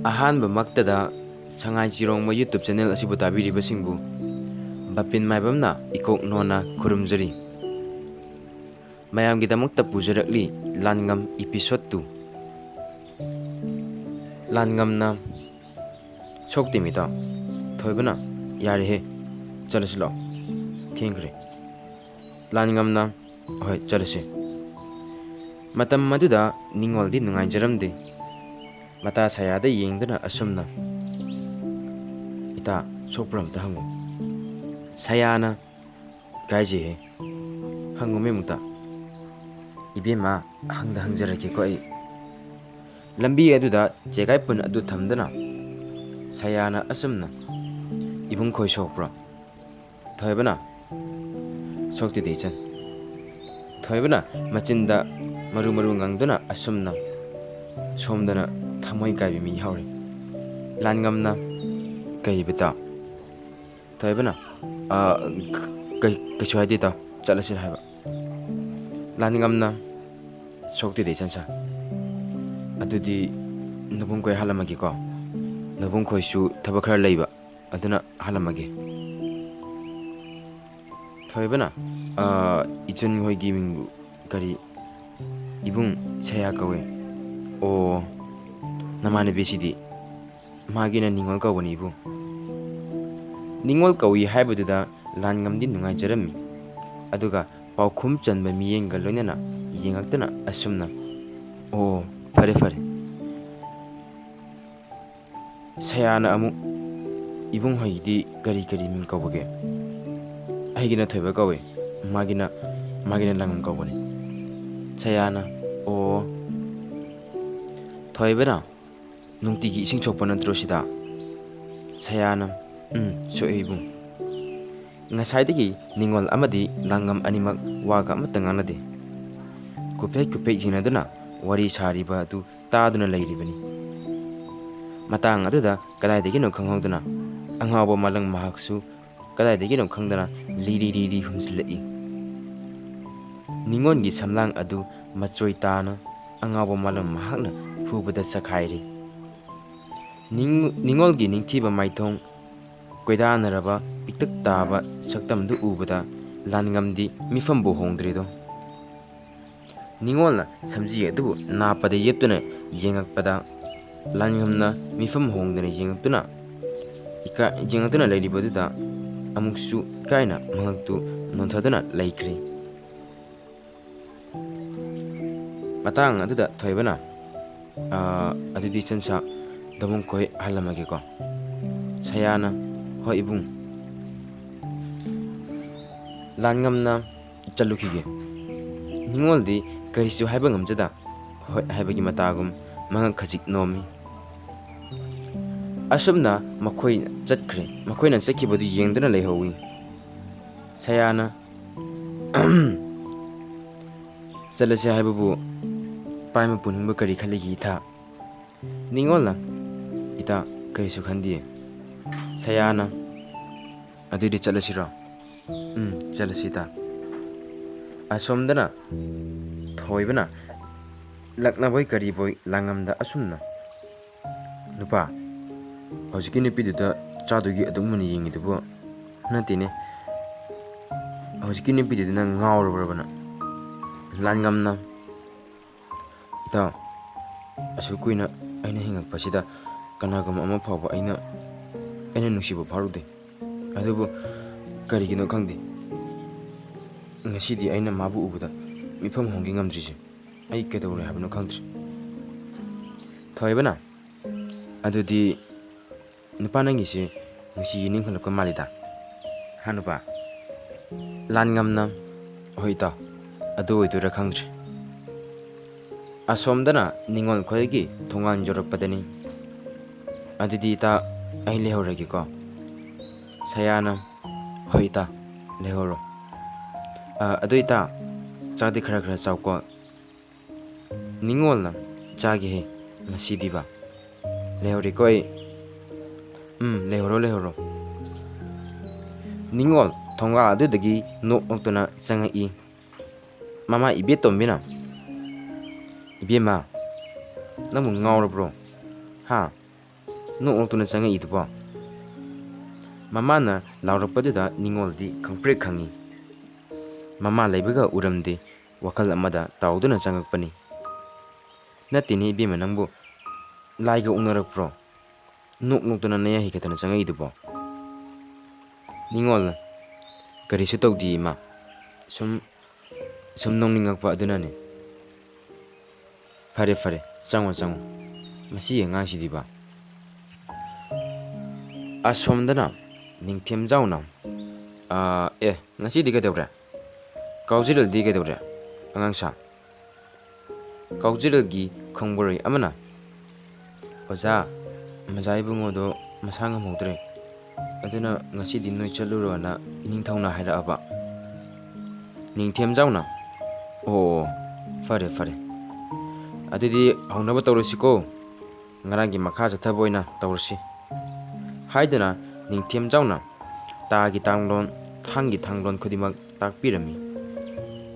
ꯑꯍꯥꯟꯕꯃꯛꯇꯗ ꯁꯉꯥꯏ ꯆꯤꯔꯣꯡꯕ YouTube channel ꯑꯁꯤꯕꯨ ꯇꯥꯕꯤꯔꯤꯕꯁꯤꯡꯕꯨ ꯕꯄꯤꯟ ꯃꯥꯏꯕꯝꯅ ꯏꯀꯣꯛ ꯅꯣꯟꯅ ꯈꯨꯔꯨꯝꯖꯔꯤ꯫ ꯃꯌꯥꯝꯒꯤꯗꯃꯛꯇ ꯄꯨꯖꯔꯛꯂꯤ ꯂꯥꯟꯉꯝ episode 2꯫ ꯂꯥꯟꯉꯝꯅ ꯁꯣꯛꯇꯦꯃꯤꯇ ꯊꯣꯏꯕꯅ ꯌꯥꯔꯦꯍꯦ ꯆꯠꯂꯁꯤ ꯂꯥꯛꯑꯣ ꯊꯦꯡꯈ꯭ꯔꯦ꯫ ꯂꯥꯟꯉꯝꯅ ꯍꯣꯏ ꯆꯠꯂꯁꯤ꯫ ꯃꯇꯝ ꯑꯗꯨꯗ ꯅꯤꯡꯉꯣꯜꯗꯤ ꯅꯨꯡꯉꯥꯏꯖꯔꯝꯗꯦ꯫ ꯃꯇꯥ ꯁꯥꯌꯥꯗ ꯌꯦꯡꯗꯨꯅ ꯑꯁꯨꯝꯅ, ꯏꯇꯥ ꯁꯣꯛꯄ꯭ꯔ ꯑꯝꯇ ꯍꯪꯉꯨ꯫ ꯁꯥꯌꯥꯅ, ꯏꯀꯥꯏꯖꯩꯍꯦ ꯍꯪꯉꯨꯃꯦ ꯑꯃꯨꯛꯇ꯫ ꯏꯕꯦꯝꯃ ꯍꯪꯖꯔꯛꯀꯦꯀꯣ ꯑꯩ꯫ ꯂꯝꯕꯤ ꯑꯗꯨꯗ ꯆꯦꯒꯥꯏꯄꯨꯟ ꯑꯗꯨ ꯊꯝꯗꯨꯅ ꯁꯥꯌꯥꯅ ꯑꯁꯨꯝꯅ, ꯏꯕꯨꯡ ꯈꯣꯏ ꯁꯣꯛꯄ꯭ꯔꯣ? ꯊꯣꯏꯕꯅ, ꯁꯣꯛꯇꯦꯗ ꯏꯆꯟ꯫ ꯊꯣꯏꯕꯅ ꯃꯆꯤꯟꯗ ꯃꯔꯨ ꯉꯪꯗꯨꯅ ꯑꯁꯨꯝꯅ, ꯁꯣꯝꯗꯅ ꯊꯃꯣꯏ ꯀꯥꯏꯕ ꯃꯤ ꯌꯥꯎꯔꯤ꯫ ꯂꯥꯟꯉꯝꯅ, ꯀꯩꯕ ꯏꯇꯥꯎ? ꯊꯣꯏꯕꯅ, ꯀꯩꯁꯨ ꯍꯥꯏꯗꯦ ꯏꯇꯥꯎ, ꯆꯠꯂꯁꯤ ꯍꯥꯏꯕ꯫ ꯂꯥꯟꯉꯝꯅ, ꯁꯣꯛꯇꯦꯗ ꯏꯆꯟꯁꯥ꯫ ꯑꯗꯨꯗꯤ ꯅꯕꯨꯡ ꯈꯣꯏ ꯍꯜꯂꯝꯃꯒꯦꯀꯣ꯫ ꯅꯕꯨꯡ ꯈꯣꯏꯁꯨ ꯊꯕꯛ ꯈꯔ ꯂꯩꯕ, ꯑꯗꯨꯅ ꯍꯜꯂꯝꯃꯒꯦ꯫ ꯊꯣꯏꯕꯅ, ꯏꯆꯟ ꯍꯣꯏꯒꯤ ꯃꯤꯡꯕꯨ ꯀꯔꯤ? ꯏꯕꯨꯡ ꯁꯥꯌꯥ ꯀꯧꯋꯦ꯫ ꯑꯣ, ꯅꯃꯥꯟꯅꯕꯤꯁꯤꯗꯤ? ꯃꯥꯒꯤꯅ ꯅꯤꯡꯉꯣꯜ ꯀꯧꯕꯅꯤ ꯏꯕꯨꯡ꯫ ꯅꯤꯡꯉꯣꯜ ꯀꯧꯏ ꯍꯥꯏꯕꯗꯨꯗ ꯂꯥꯟꯉꯝꯗꯤ ꯅꯨꯡꯉꯥꯏꯖꯔꯝꯃꯤ꯫ ꯑꯗꯨꯒ ꯄꯥꯎꯈꯨꯝ ꯆꯟꯕ ꯃꯤꯠꯌꯦꯡꯒ ꯂꯣꯏꯅꯅ ꯌꯦꯡꯉꯛꯇꯨꯅ ꯑꯁꯨꯝꯅ, ꯑꯣ ꯐꯔꯦ ꯐꯔꯦ꯫ ꯁꯥꯌꯥꯅ ꯑꯃꯨꯛ, ꯏꯕꯨꯡ ꯍꯣꯏꯒꯤꯗꯤ ꯀꯔꯤ ꯃꯤꯡ ꯀꯧꯕꯒꯦ? ꯑꯩꯒꯤꯅ ꯊꯣꯏꯕ ꯀꯧꯋꯦ, ꯃꯥꯒꯤꯅ ꯂꯥꯟꯉꯝ ꯀꯧꯕꯅꯤ꯫ ꯁꯥꯌꯥꯅ, ꯑꯣ꯫ ꯊꯣꯏꯕꯅ, ꯅꯨꯡꯇꯤꯒꯤ ꯏꯁꯤꯡ ꯁꯣꯛꯄ ꯅꯠꯇ꯭ꯔꯣ ꯁꯤꯗ? ꯁꯥꯌꯥꯅ, ꯁꯣꯛꯑꯦ ꯏꯕꯨꯡ꯫ ꯉꯁꯥꯏꯗꯒꯤ ꯅꯤꯡꯉꯣꯜ ꯑꯃꯗꯤ ꯂꯥꯟꯉꯝ ꯑꯅꯤꯃꯛ ꯋꯥꯒ ꯑꯃꯠꯇ ꯉꯥꯡꯅꯗꯦ꯫ ꯀꯨꯞꯐꯦꯠ ꯌꯦꯡꯅꯗꯨꯅ ꯋꯥꯔꯤ ꯁꯥꯔꯤꯕ ꯑꯗꯨ ꯇꯥꯗꯨꯅ ꯂꯩꯔꯤꯕꯅꯤ꯫ ꯃꯇꯥꯡ ꯑꯗꯨꯗ ꯀꯗꯥꯏꯗꯒꯤꯅꯣ ꯈꯪꯍꯧꯗꯅ ꯑꯉꯥꯎꯕ ꯃꯥꯂꯪ ꯃꯍꯥꯛꯁꯨ ꯀꯗꯥꯏꯗꯒꯤꯅꯣ ꯈꯪꯗꯅ ꯂꯤꯔꯤ ꯍꯨꯝꯖꯤꯜꯂꯛꯏ꯫ ꯅꯤꯡꯉꯣꯜꯒꯤ ꯁꯝꯂꯥꯡ ꯑꯗꯨ ꯃꯆꯣꯏ ꯇꯥꯅ ꯑꯉꯥꯎꯕ ꯃꯥꯂꯪ ꯃꯍꯥꯛꯅ ꯐꯨꯕꯗ ꯆꯛꯈꯥꯏꯔꯦ꯫ ꯅꯤꯡꯉꯣꯜꯒꯤ ꯅꯤꯡꯊꯤꯕ ꯃꯥꯏꯊꯣꯡ, ꯀꯣꯏꯗꯥꯅꯔꯕ ꯄꯤꯛꯇꯛ ꯇꯥꯕ ꯁꯛꯇꯝꯗꯨ ꯎꯕꯗ ꯂꯥꯟꯉꯝꯗꯤ ꯃꯤꯐꯝꯕꯨ ꯍꯣꯡꯗ꯭ꯔꯦꯗꯣ꯫ ꯅꯤꯡꯉꯣꯜꯅ ꯁꯝꯖꯤ ꯑꯗꯨꯕꯨ ꯅꯥꯞꯄꯗ ꯌꯦꯞꯇꯨꯅ ꯌꯦꯡꯉꯛꯄꯗ ꯂꯥꯟꯉꯝꯅ ꯃꯤꯐꯝ ꯍꯣꯡꯗꯅ ꯌꯦꯡꯉꯛꯇꯨꯅ ꯂꯩꯔꯤꯕꯗꯨꯗ ꯑꯃꯨꯛꯁꯨ ꯏꯀꯥꯏꯅ ꯃꯉꯛꯇꯨ ꯅꯣꯟꯊꯗꯨꯅ ꯂꯩꯈ꯭ꯔꯦ꯫ ꯃꯇꯥꯡ ꯑꯗꯨꯗ ꯊꯣꯏꯕꯅ, ꯑꯗꯨꯗꯤ ꯏꯆꯟꯁꯥ ꯅꯕꯨꯡ ꯈꯣꯏ ꯍꯜꯂꯝꯃꯒꯦꯀꯣ꯫ ꯁꯥꯌꯥꯅ, ꯍꯣꯏ ꯏꯕꯨꯡ꯫ ꯂꯥꯟꯉꯝꯅ, ꯆꯠꯂꯨꯈꯤꯒꯦ꯫ ꯅꯤꯡꯉꯣꯜꯗꯤ ꯀꯔꯤꯁꯨ ꯍꯥꯏꯕ ꯉꯝꯖꯗ ꯍꯣꯏ ꯍꯥꯏꯕꯒꯤ ꯃꯇꯥꯒꯨꯝ ꯃꯉꯛ ꯈꯖꯤꯛ ꯅꯣꯝꯃꯤ꯫ ꯑꯁꯨꯝꯅ ꯃꯈꯣꯏꯅ ꯆꯠꯈꯤꯕꯗꯨ ꯌꯦꯡꯗꯨꯅ ꯂꯩꯍꯧꯏ꯫ ꯁꯥꯌꯥꯅ, ꯆꯠꯂꯁꯤ ꯍꯥꯏꯕꯕꯨ ꯄꯥꯏꯃ ꯄꯨꯅꯤꯡꯕ ꯀꯔꯤ ꯈꯜꯂꯤꯒꯦ ꯏꯊꯥ? ꯅꯤꯡꯉꯣꯜꯅ, ꯏꯇꯥ ꯀꯔꯤꯁꯨ ꯈꯟꯗꯤꯌꯦ꯫ ꯁꯥꯌꯥꯅ, ꯑꯗꯨꯗꯤ ꯆꯠꯂꯁꯤꯔꯣ? ꯆꯠꯂꯁꯤ ꯏꯇꯥ꯫ ꯑꯁꯣꯝꯗꯅ ꯊꯣꯏꯕꯅ ꯂꯛꯅꯕꯣꯏ ꯀꯔꯤꯕꯣꯏ ꯂꯥꯟꯉꯝꯗ ꯑꯁꯨꯝꯅ, ꯅꯨꯄꯥ, ꯍꯧꯖꯤꯛꯀꯤ ꯅꯨꯄꯤꯗꯨꯗ ꯆꯥꯗꯣꯏꯒꯤ ꯑꯗꯨꯛ ꯃꯨꯟꯅ ꯌꯦꯡꯉꯤꯗꯨꯕꯨ? ꯅꯠꯇꯦꯅꯦ, ꯍꯧꯖꯤꯛꯀꯤ ꯅꯨꯄꯤꯗꯨꯗ ꯅꯪ ꯉꯥꯎꯔꯕ꯭ꯔꯕ ꯅꯪ? ꯂꯥꯟꯉꯝꯅ, ꯏꯇꯥꯎ, ꯑꯁꯨꯛ ꯀꯨꯏꯅ ꯑꯩꯅ ꯍꯤꯡꯉꯛꯄꯁꯤꯗ ꯀꯅꯥꯒꯨꯝꯕ ꯑꯃ ꯐꯥꯎꯕ ꯑꯩꯅ ꯅꯨꯡꯁꯤꯕ ꯐꯥꯎꯔꯨꯗꯦ꯫ ꯑꯗꯨꯕꯨ ꯀꯔꯤꯒꯤꯅꯣ ꯈꯪꯗꯦ, ꯉꯁꯤꯗꯤ ꯑꯩꯅ ꯃꯥꯕꯨ ꯎꯕꯗ ꯃꯤꯐꯝ ꯍꯣꯡꯒꯦ ꯉꯝꯗ꯭ꯔꯤꯁꯦ꯫ ꯑꯩ ꯀꯩꯗꯧꯔꯦ ꯍꯥꯏꯕꯅꯣ ꯈꯪꯗ꯭ꯔꯦ꯫ ꯊꯣꯏꯕꯅ, ꯑꯗꯨꯗꯤ ꯅꯨꯄꯥ ꯅꯪꯒꯤꯁꯦ ꯅꯨꯡꯁꯤ ꯅꯤꯡꯍꯜꯂꯛꯄ ꯃꯥꯜꯂꯤꯗ, ꯍꯥ ꯅꯨꯄꯥ? ꯂꯥꯟꯉꯝꯅ, ꯍꯣꯏ ꯏꯇꯥꯎ, ꯑꯗꯨ ꯑꯣꯏꯗꯣꯏꯔꯥ ꯈꯪꯗ꯭ꯔꯦ꯫ ꯑꯁꯣꯝꯗꯅ ꯅꯤꯡꯉꯣꯜ ꯈꯣꯏꯒꯤ ꯊꯣꯡꯒꯥꯟ ꯌꯧꯔꯛꯄꯗꯅꯤ꯫ ꯑꯗꯨꯗꯤ ꯏꯇꯥ ꯑꯩ ꯂꯩꯍꯧꯔꯒꯦꯀꯣ꯫ ꯁꯥꯌꯥꯅ, ꯍꯣꯏ ꯏꯇꯥ ꯂꯩꯍꯧꯔꯣ꯫ ꯑꯗꯨ ꯏꯇꯥ ꯆꯥꯛꯇꯤ ꯈꯔ ꯆꯥꯎꯀꯣ꯫ ꯅꯤꯡꯉꯣꯜꯅ, ꯆꯥꯒꯦꯍꯦ ꯉꯁꯤꯗꯤꯕ, ꯂꯩꯍꯧꯔꯦꯀꯣ ꯑꯩ꯫ ꯂꯩꯍꯧꯔꯣ꯫ ꯅꯤꯡꯉꯣꯜ ꯊꯣꯡꯒꯥꯜ ꯑꯗꯨꯗꯒꯤ ꯅꯣꯛꯇꯨꯅ ꯆꯪꯉꯛꯏ꯫ ꯃꯃꯥ ꯏꯕꯦꯇꯣꯝꯕꯤꯅ, ꯏꯕꯦꯝꯃ ꯅꯪꯕꯨ ꯉꯥꯎꯔꯕ꯭ꯔꯣ? ꯍꯥ? ꯅꯣꯛꯅꯣꯛꯇꯨꯅ ꯆꯪꯉꯛꯏꯗꯨꯕꯣ? ꯃꯃꯥꯅ ꯂꯥꯎꯔꯛꯄꯗꯨꯗ ꯅꯤꯡꯉꯣꯜꯗꯤ ꯈꯪꯄ꯭ꯔꯦꯛ ꯈꯪꯉꯤ꯫ ꯃꯃꯥ ꯂꯩꯕꯒ ꯎꯔꯝꯗꯦ ꯋꯥꯈꯜ ꯑꯃꯗ ꯇꯥꯎꯗꯨꯅ ꯆꯪꯉꯛꯄꯅꯤ꯫ ꯅꯠꯇꯦꯅꯦ ꯏꯕꯦꯝꯃ ꯅꯪꯕꯨ ꯂꯥꯏꯒ ꯎꯅꯔꯛꯄ꯭ꯔꯣ? ꯅꯣꯛꯅꯣꯛꯇꯨꯅ ꯅꯌꯥ ꯍꯤꯒꯠꯇꯅ ꯆꯪꯉꯛꯏꯗꯨꯕꯣ? ꯅꯤꯡꯉꯣꯜꯅ ꯀꯔꯤꯁꯨ ꯇꯧꯗꯦ ꯏꯃꯥ, ꯁꯨꯝ ꯅꯣꯡꯅꯤꯡꯉꯛꯄ ꯑꯗꯨꯅꯅꯦ꯫ ꯐꯔꯦ ꯐꯔꯦ ꯆꯪꯉꯣ ꯆꯪꯉꯣ, ꯃꯁꯤ ꯑꯉꯥꯡꯁꯤꯗꯤꯕ꯫ ꯑꯁꯣꯝꯗꯅ ꯅꯤꯡꯊꯦꯝꯖꯥꯎꯅ ꯉꯁꯤꯗꯤ ꯀꯩꯗꯧꯔꯦ? ꯀꯥꯎꯖꯤꯔꯦꯜꯗꯤ ꯀꯩꯗꯧꯔꯦ ꯑꯉꯥꯡꯁꯥ? ꯀꯥꯎꯖꯤꯔꯦꯜꯒꯤ ꯈꯣꯡꯕꯣꯔꯩ ꯑꯃꯅ ꯑꯣꯖꯥ, ꯃꯖꯥ ꯏꯕꯨꯡꯉꯣꯗꯣ ꯃꯁꯥ ꯉꯝꯍꯧꯗ꯭ꯔꯦ, ꯑꯗꯨꯅ ꯉꯁꯤꯗꯤ ꯅꯣꯏ ꯆꯠꯂꯨꯔꯣꯅ ꯏꯅꯤꯡꯊꯧꯅ ꯍꯥꯏꯔꯛꯑꯕ꯫ ꯅꯤꯡꯊꯦꯝꯖꯥꯎꯅ ꯑꯣ ꯐꯔꯦ ꯐꯔꯦ, ꯑꯗꯨꯗꯤ ꯍꯧꯅꯕ ꯇꯧꯔꯁꯤꯀꯣ, ꯉꯔꯥꯡꯒꯤ ꯃꯈꯥ ꯆꯠꯊꯕ ꯑꯣꯏꯅ ꯇꯧꯔꯁꯤ ꯍꯥꯏꯗꯨꯅ ꯅꯤꯡꯊꯦꯝꯖꯥꯎꯅ ꯇꯥꯒꯤ ꯇꯥꯡꯂꯣꯟ ꯊꯥꯡꯒꯤ ꯊꯥꯡꯂꯣꯟ ꯈꯨꯗꯤꯡꯃꯛ ꯇꯥꯛꯄꯤꯔꯝꯃꯤ꯫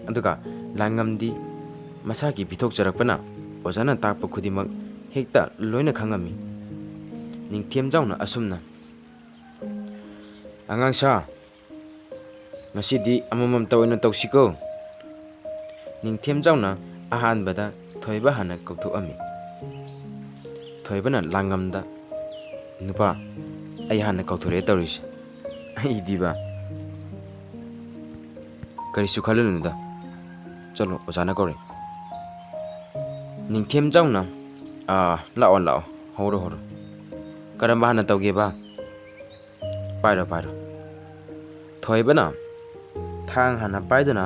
ꯑꯗꯨꯒ ꯂꯥꯡꯉꯝꯗꯤ ꯃꯁꯥꯒꯤ ꯄꯤꯊꯣꯛꯆꯔꯛꯄꯅ ꯑꯣꯖꯥꯅ ꯇꯥꯛꯄ ꯈꯨꯗꯤꯡꯃꯛ ꯍꯦꯛꯇ ꯂꯣꯏꯅ ꯈꯪꯉꯝꯃꯤ꯫ ꯅꯤꯡꯊꯦꯝꯖꯥꯎꯅ ꯑꯁꯨꯝꯅ ꯑꯉꯥꯡꯁꯥ, ꯉꯁꯤꯗꯤ ꯑꯃꯃꯝꯇ ꯑꯣꯏꯅ ꯇꯧꯁꯤꯀꯣ꯫ ꯅꯤꯡꯊꯦꯝꯖꯥꯎꯅ ꯑꯍꯥꯟꯕꯗ ꯊꯣꯏꯕ ꯍꯥꯟꯅ ꯀꯧꯊꯣꯛꯑꯝꯃꯤ꯫ ꯊꯣꯏꯕꯅ ꯂꯥꯡꯉꯝꯗ ꯅꯨꯄꯥ, ꯑꯩ ꯍꯥꯟꯅ ꯀꯧꯊꯣꯔꯛꯑꯦ ꯇꯧꯔꯤꯁꯦ, ꯑꯩꯗꯤꯕ ꯀꯔꯤꯁꯨ ꯈꯜꯂꯨꯅꯨꯗ, ꯆꯠꯂꯣ ꯑꯣꯖꯥꯅ ꯀꯧꯔꯦ꯫ ꯅꯤꯡꯊꯦꯝꯖꯥꯎꯅ ꯂꯥꯛꯑꯣ ꯂꯥꯛꯑꯣ, ꯍꯧꯔꯣ ꯍꯧꯔꯣ, ꯀꯔꯝꯕ ꯍꯥꯟꯅ ꯇꯧꯒꯦꯕ? ꯄꯥꯏꯔꯣ ꯄꯥꯏꯔꯣ꯫ ꯊꯣꯏꯕꯅ ꯊꯥꯡ ꯍꯥꯟꯅ ꯄꯥꯏꯗꯨꯅ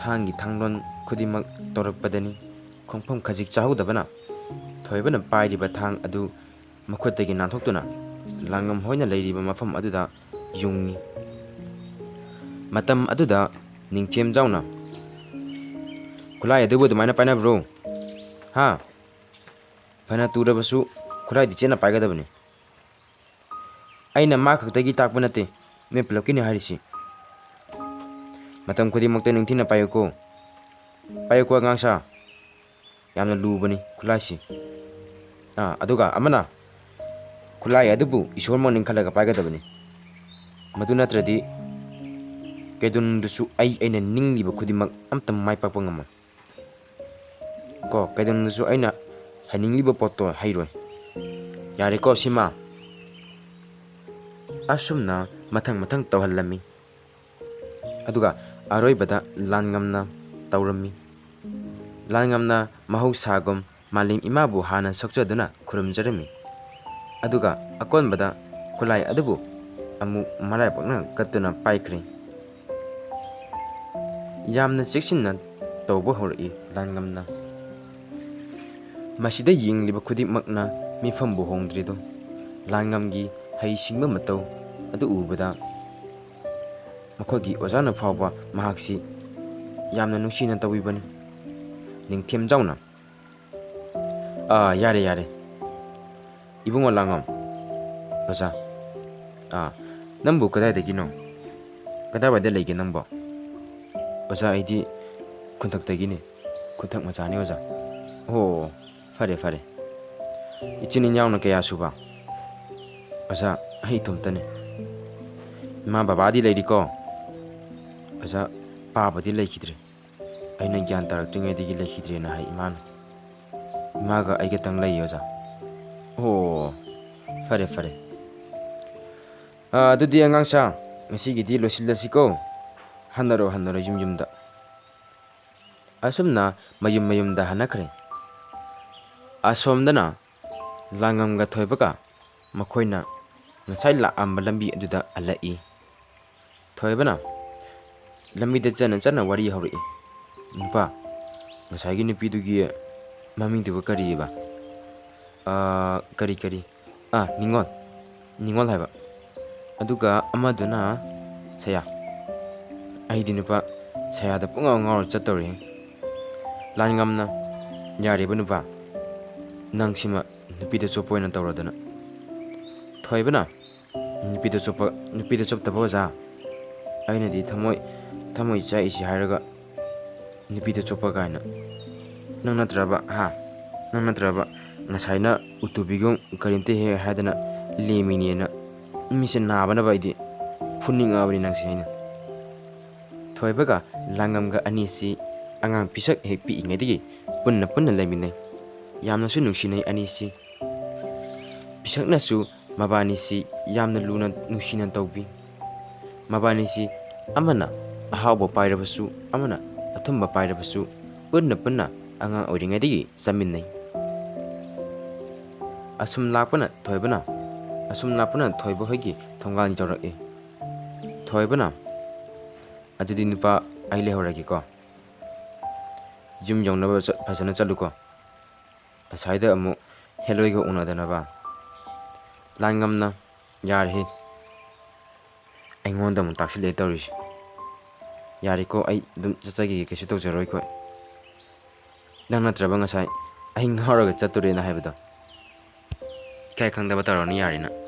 ꯊꯥꯡꯒꯤ ꯊꯥꯡꯂꯣꯟ ꯈꯨꯗꯤꯡꯃꯛ ꯇꯧꯔꯛꯄꯗꯅꯤ ꯈꯣꯡꯐꯝ ꯈꯖꯤꯛ ꯆꯥꯍꯧꯗꯕꯅ ꯊꯣꯏꯕꯅ ꯄꯥꯏꯔꯤꯕ ꯊꯥꯡ ꯑꯗꯨ ꯃꯈꯨꯠꯇꯒꯤ ꯅꯥꯟꯊꯣꯛꯇꯨꯅ ꯂꯥꯡꯉꯝ ꯍꯣꯏꯅ ꯂꯩꯔꯤꯕ ꯃꯐꯝ ꯑꯗꯨꯗ ꯌꯨꯡꯉꯤ꯫ ꯃꯇꯝ ꯑꯗꯨꯗ ꯅꯤꯡꯊꯦꯝꯖꯥꯎꯅ ꯈꯨꯠꯂꯥꯏ ꯑꯗꯨꯕꯨ ꯑꯗꯨꯃꯥꯏꯅ ꯄꯥꯏꯅꯕ꯭ꯔꯣ? ꯍꯥ? ꯐꯅ ꯇꯨꯔꯕꯁꯨ ꯈꯨꯠꯂꯥꯏꯗꯤ ꯆꯦꯠꯅ ꯄꯥꯏꯒꯗꯕꯅꯤ꯫ ꯑꯩꯅ ꯃꯥ ꯈꯛꯇꯒꯤ ꯇꯥꯛꯄ ꯅꯠꯇꯦ, ꯅꯣꯏ ꯄꯨꯂꯞꯀꯤꯅꯤ ꯍꯥꯏꯔꯤꯁꯤ꯫ ꯃꯇꯝ ꯈꯨꯗꯤꯡꯃꯛꯇ ꯅꯤꯡꯊꯤꯅ ꯄꯥꯏꯌꯨꯀꯣ, ꯄꯥꯏꯌꯨꯀꯣ ꯑꯉꯥꯡꯁꯥ, ꯌꯥꯝꯅ ꯂꯨꯕꯅꯤ ꯈꯨꯠꯂꯥꯏꯁꯤ꯫ ꯑꯗꯨꯒ ꯑꯃꯅ ꯈꯨꯠꯂꯥꯏ ꯑꯗꯨꯕꯨ ꯏꯁꯣꯔꯃꯛ ꯅꯤꯡꯈꯠꯂꯒ ꯄꯥꯏꯒꯗꯕꯅꯤ꯫ ꯃꯗꯨ ꯅꯠꯇ꯭ꯔꯗꯤ ꯀꯩꯗꯧꯅꯨꯡꯗꯁꯨ ꯑꯩꯅ ꯅꯤꯡꯂꯤꯕ ꯈꯨꯗꯤꯡꯃꯛ ꯑꯝꯇ ꯃꯥꯏ ꯄꯥꯛꯄ ꯉꯝꯃꯣꯏ ꯀꯣ, ꯀꯩꯗꯧꯅꯨꯡꯗꯁꯨ ꯑꯩꯅ ꯍꯩꯅꯤꯡꯂꯤꯕ ꯄꯣꯠꯇꯣ ꯍꯩꯔꯣꯏ꯫ ꯌꯥꯔꯦꯀꯣ ꯁꯤꯃ? ꯑꯁꯨꯝꯅ ꯃꯊꯪ ꯃꯊꯪ ꯇꯧꯍꯜꯂꯝꯃꯤ꯫ ꯑꯗꯨꯒ ꯑꯔꯣꯏꯕꯗ ꯂꯥꯟꯉꯝꯅ ꯇꯧꯔꯝꯃꯤ꯫ ꯂꯥꯟꯉꯝꯅ ꯃꯍꯧꯁꯥꯒꯨꯝ ꯃꯥꯂꯦꯝ ꯏꯃꯥꯕꯨ ꯍꯥꯟꯅ ꯁꯣꯛꯆꯗꯨꯅ ꯈꯨꯔꯨꯝꯖꯔꯝꯃꯤ꯫ ꯑꯗꯨꯒ ꯑꯀꯣꯟꯕꯗ ꯈꯨꯠꯂꯥꯏ ꯑꯗꯨꯕꯨ ꯑꯃꯨꯛ ꯃꯔꯥꯏꯕꯛꯅ ꯀꯠꯇꯨꯅ ꯄꯥꯏꯈ꯭ꯔꯦ꯫ ꯌꯥꯝꯅ ꯆꯦꯛꯁꯤꯟꯅ ꯇꯧꯕ ꯍꯧꯔꯛꯏ ꯂꯥꯟꯉꯝꯅ꯫ ꯃꯁꯤꯗ ꯌꯦꯡꯂꯤꯕ ꯈꯨꯗꯤꯡꯃꯛꯅ ꯃꯤꯐꯝꯕꯨ ꯍꯣꯡꯗ꯭ꯔꯤꯗꯣ ꯂꯥꯟꯉꯝꯒꯤ ꯍꯩꯁꯤꯡꯕ ꯃꯇꯧ ꯑꯗꯨ ꯎꯕꯗ ꯃꯈꯣꯏꯒꯤ ꯑꯣꯖꯥꯅ ꯐꯥꯎꯕ ꯃꯍꯥꯛꯁꯤ ꯌꯥꯝꯅ ꯅꯨꯡꯁꯤꯅ ꯇꯧꯕꯤꯕꯅꯤ꯫ ꯅꯤꯡꯊꯦꯝꯖꯥꯎꯅ ꯌꯥꯔꯦ ꯌꯥꯔꯦ ꯏꯕꯨꯡꯉꯣ ꯂꯥꯡꯉꯝ, ꯑꯣꯖꯥ, ꯅꯪꯕꯨ ꯀꯗꯥꯏꯗꯒꯤꯅꯣ? ꯀꯗꯥꯏꯋꯥꯏꯗ ꯂꯩꯒꯦ ꯅꯪꯕꯣ? ꯑꯣꯖꯥ ꯑꯩꯗꯤ ꯈꯨꯟꯊꯛꯇꯒꯤꯅꯤ, ꯈꯨꯟꯊꯛ ꯃꯆꯥꯅꯤ ꯑꯣꯖꯥ꯫ ꯑꯣ ꯐꯔꯦ ꯐꯔꯦ, ꯏꯆꯤꯟ ꯏꯅꯥꯎꯅ ꯀꯌా ꯁꯨꯕ? ꯑꯣꯖꯥ ꯑꯩ ꯏꯇꯣꯝꯇꯅꯤ꯫ ꯏꯃꯥ ꯕꯕꯥꯗꯤ ꯂꯩꯔꯤꯀꯣ? ꯑꯣꯖꯥ ꯄꯥꯕꯗꯤ ꯂꯩꯈꯤꯗ꯭ꯔꯦ, ꯑꯩꯅ ꯒ꯭ꯌꯥꯟ ꯇꯥꯔꯛꯇ꯭ꯔꯤꯉꯩꯗꯒꯤ ꯂꯩꯈꯤꯗ꯭ꯔꯦꯅ ꯍꯥꯏ ꯏꯃꯥꯅ꯫ ꯏꯃꯥꯒ ꯑꯩꯒꯇꯪ ꯂꯩꯌꯦ ꯑꯣꯖꯥ꯫ ꯑꯣ ꯐꯔꯦ ꯐꯔꯦ, ꯑꯗꯨꯗꯤ ꯑꯉꯥꯡꯁꯥ ꯉꯁꯤꯒꯤꯗꯤ ꯂꯣꯏꯁꯤꯜꯂꯁꯤꯀꯣ, ꯍꯟꯅꯔꯣ ꯍꯟꯅꯔꯣ ꯌꯨꯝ ꯌꯨꯝꯗ꯫ ꯑꯁꯨꯝꯅ ꯃꯌꯨꯝ ꯃꯌꯨꯝꯗ ꯍꯟꯅꯈ꯭ꯔꯦ꯫ ꯑꯁꯣꯝꯗꯅ ꯂꯥꯡꯉꯝꯒ ꯊꯣꯏꯕꯒ ꯃꯈꯣꯏꯅ ꯉꯁꯥꯏ ꯂꯥꯛꯑꯝꯕ ꯂꯝꯕꯤ ꯑꯗꯨꯗ ꯍꯜꯂꯛꯏ꯫ ꯊꯣꯏꯕꯅ ꯂꯝꯕꯤꯗ ꯆꯠꯅ ꯆꯠꯅ ꯋꯥꯔꯤ ꯍꯧꯔꯛꯏ꯫ ꯅꯨꯄꯥ, ꯉꯁꯥꯏꯒꯤ ꯅꯨꯄꯤꯗꯨꯒꯤ ꯃꯃꯤꯡꯗꯨꯕꯨ ꯀꯔꯤꯑꯕ? ꯀꯔꯤ ꯅꯤꯡꯉꯣꯜ, ꯅꯤꯡꯉꯣꯜ ꯍꯥꯏꯕ꯫ ꯑꯗꯨꯒ ꯑꯃꯗꯨꯅ ꯁꯌꯥ꯫ ꯑꯩꯗꯤ ꯅꯨꯄꯥ ꯁꯌꯥꯗ ꯄꯨꯡꯉꯥꯎ ꯉꯥꯎꯔ ꯆꯠꯇꯧꯔꯦ꯫ ꯂꯥꯟꯉꯝꯅ ꯌꯥꯔꯦꯕ ꯅꯨꯄꯥ, ꯅꯪ ꯁꯤꯃ ꯅꯨꯄꯤꯗ ꯆꯣꯞꯄ ꯑꯣꯏꯅ ꯇꯧꯔꯗꯅ꯫ ꯊꯣꯏꯕꯅ ꯅꯨꯄꯤꯗ ꯆꯣꯞꯇꯕ ꯑꯣꯖꯥ, ꯑꯩꯅꯗꯤ ꯊꯃꯣꯏ ꯆꯥꯛꯏꯁꯤ ꯍꯥꯏꯔꯒ ꯅꯨꯄꯤꯗ ꯆꯣꯞꯄ ꯀꯥꯏꯅ, ꯅꯪ ꯅꯠꯇ꯭ꯔꯕ Ngasayna utubigong karimte he hadana lemini na mise nabanaba idi phuningabani nangsi haina thoibaga langamga anisi angang pisak hek pi ingedigi punna leminai yamna su nungsinai anisi pisakna su mabani si yamna luna nungsinan tawbi mabani si amana ahawba pairabasu amana athumba pairabasu punna angang oringedigi saminai asum lakpana thoiba hoigi thongal jorake thoibana adudi nupa aile horagi ko jum jongnaba phasana chaluko asaida amu heloiga unadana ba langamna yar he aingonda mu taksile tawris yari ko ai dum chachagi kesu to jaroi ko nang natraba ngasai ai ngaraga chature na haibada kai khangda bataroni yarina